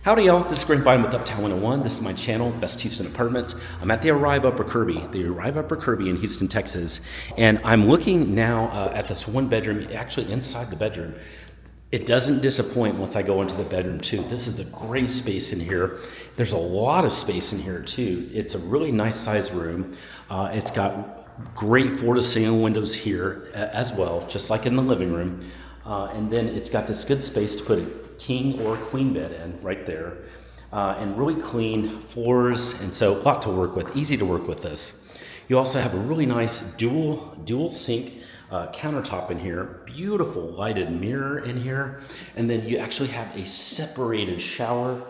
Howdy y'all, this is Greenway with Uptown 101. This is my channel, Best Houston Apartments. I'm at the Arrive Upper Kirby, in Houston, Texas. And I'm looking now at this one bedroom, actually inside the bedroom. It doesn't disappoint once I go into the bedroom too. This is a great space in here. There's a lot of space in here too. It's a really nice sized room. It's got great floor-to-ceiling windows here as well, just like in the living room. And then it's got this good space to put a king or queen bed in right there. And really clean floors, and so a lot to work with, easy to work with this. You also have a really nice dual sink countertop in here, beautiful lighted mirror in here, and then you actually have a separated shower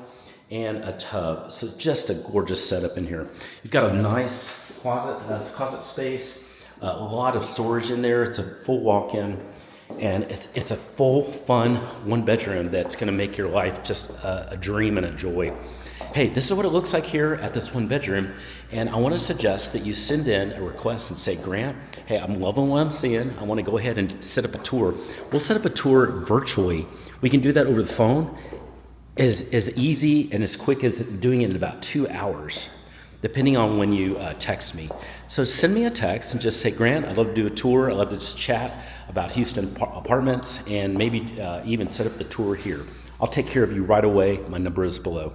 and a tub. So just a gorgeous setup in here. You've got a nice closet space, a lot of storage in there. It's a full walk-in, and it's a full, fun one bedroom that's going to make your life just a dream and a joy. Hey, this is what it looks like here at this one bedroom, and I want to suggest that you send in a request and say, Grant, hey, I'm loving what I'm seeing. I want to go ahead and set up a tour. We'll set up a tour virtually. We can do that over the phone as easy and as quick as doing it in about 2 hours, depending on when you text me. So send me a text and just say, Grant, I'd love to do a tour. I'd love to just chat about Houston apartments and maybe even set up the tour here. I'll take care of you right away. My number is below.